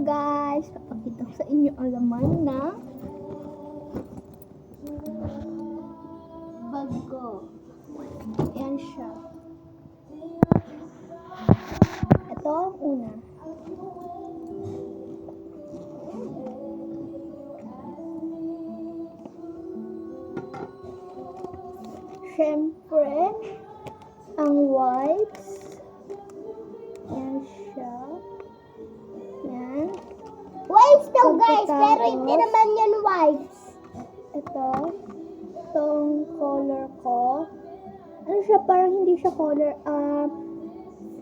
guys, papakita ko sa inyo ang laman na bag ko. Ayan siya. Ito ang una. Siyempre, ang wipes. Ayan siya. Ayan. Wipes daw guys, pero hindi naman yan wipes. Ito. Itong color ko. Ano siya? Parang hindi siya color.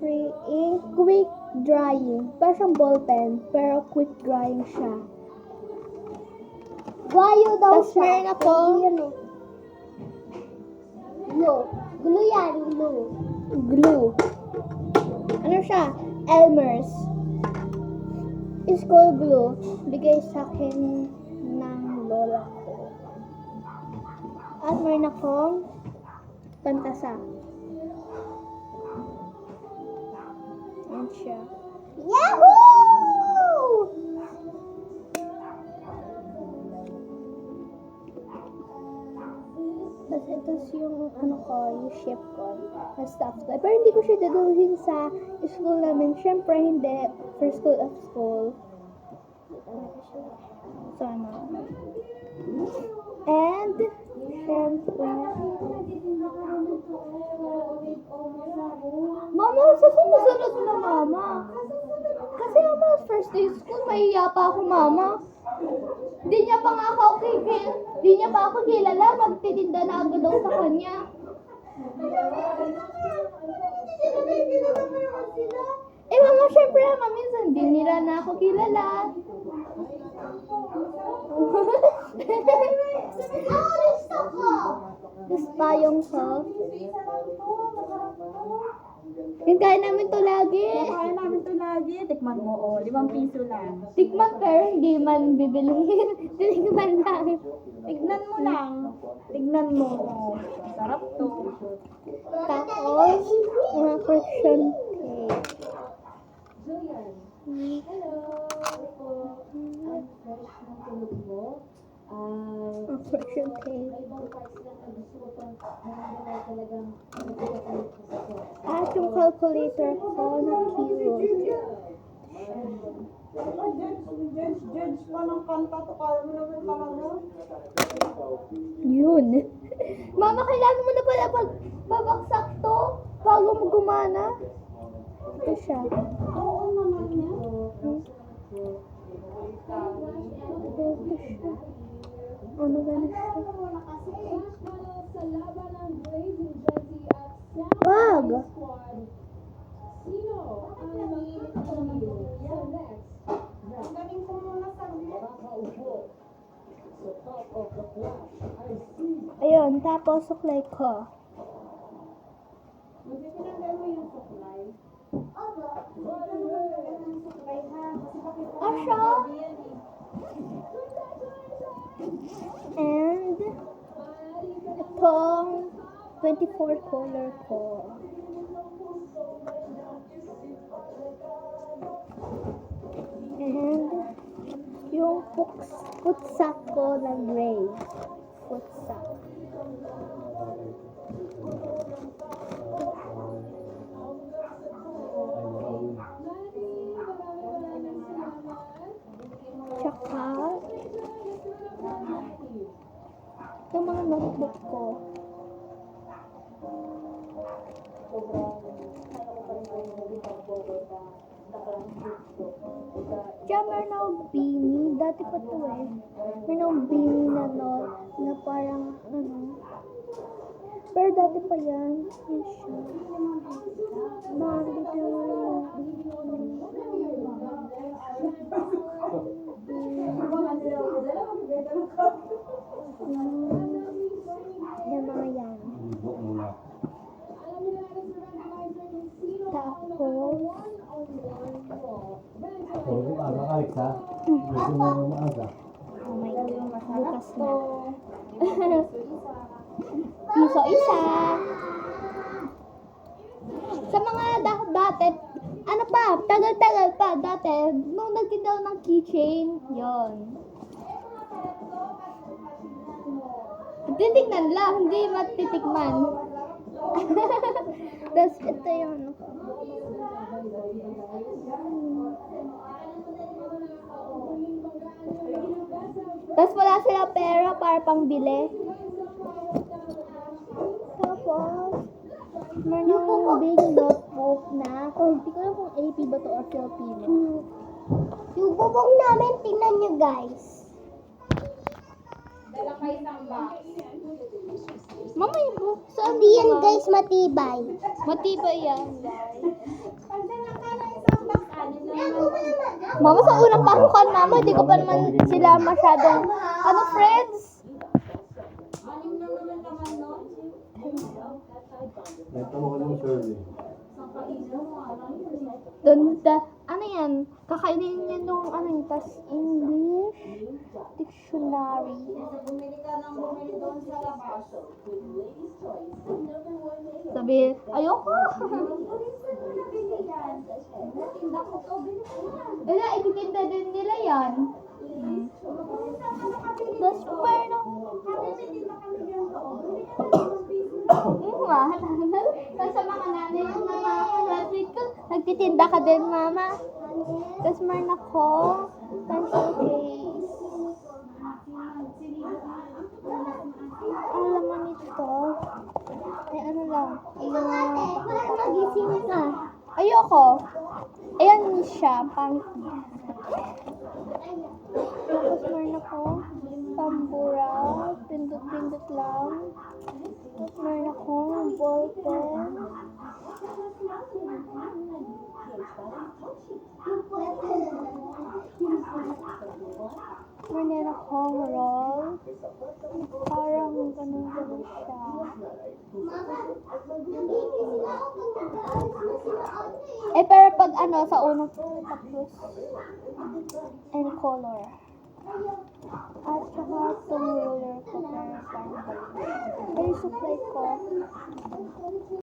Free ink. Quick drying. Parang siyang ball pen. Pero quick drying siya. Guayo daw Tas siya. meron akong Yan eh. Glue. Glue yan, glue. glue. Ano siya? Elmer's. School glue. Bigay sa akin ng lola ko. At meron akong pantasa. Ayan siya. Yahoo! Tapos ito yung ano ko, yung ship ko, na stuff toy. Pero hindi ko siya dadalhin sa school namin. Siyempre hindi. For school of school. So ano. And, siyempre. Mama, sa sumusunod na mama. Kasi mama, first day school, mahiya pa ako mama. Di niya pa nga ako di niya pa ako kilala, magtitinda na agad daw sa kanya. Eh mama, syempre mama, minsan di nila na ako kilala. Tapos payong ko. Yung kaya namin to lagi. Kaya namin ito lagi. Tikman mo, oh. 5 piso lang. Tikman pero hindi man bibilihin. Tikman lang. Tignan mo lang. Tignan mo. Oh. Sarap to. Tapos, mga cushion tape. Mga cushion tape. At yung calculator ko na cute. Judge pa ng kanta to. Kaya mo naman talaga. Yun. Mama, kailangan mo na pala babaksak to bago mo gumana. Ito siya. Oo naman yan. Ito siya. Ano gano'n siya? Wag! Galing ko muna sa Ayun, tapos suklay ko. Hindi pinagay mo yung suklay. Suklay ha. Asya! And itong 24 color ko. And yung putsak ko na gray. Putsak. Tsaka yung mga notebook ko. Tsaka meron akong beanie. Dati pa to eh. Meron akong beanie na note na parang ano. Pero dati pa yan. Yan siya. Nandito yung mga yan. Tapos, oh my God, bukas na. Piso isa. Sa mga dati, Ano pa? Tagal-tagal pa. Dati, nung nagtinda ako ng keychain, yon. Titignan lang, hindi matitikman. Tapos ito yung ano ko. Tapos wala sila pera para pangbili. Tapos, meron yung big notebook na, hindi ko alam kung AP ba to or Filipino. Yung bubong namin, tingnan nyo guys. Dala pa isang box. Mama, yung book. Saan Hindi yan guys matibay. Matibay yan, guys. Pag dala ka ng isang box, anin na naman. Mama, sa unang pasukan, mama, hindi ko pa naman sila masyadong, friends? Anim na naman naman, no? Ito mo ng survey. Ano yan? Kakainin niya nung, tas English dictionary. Bumili ka ng bumili doon sa labas. Sabi, ayoko. Wala, ititinda din nila yan. Tapos, parang, mahal. Tapos sa mga nanay ng mga classmate ko, nagtitinda ka din, mama. Tapos meron ako, pencil case. Ang laman nito, ay ano lang, Magising ka. ayoko. Ayan siya, pang. Tapos meron ako, pambura, pindot-pindot lang. Tapos meron ako, ballpen. Meron akong roll. Parang ganun siya. Pero pag sa unang tapos, and color. At saka itong ruler ko, pero parang, ay, supply ko.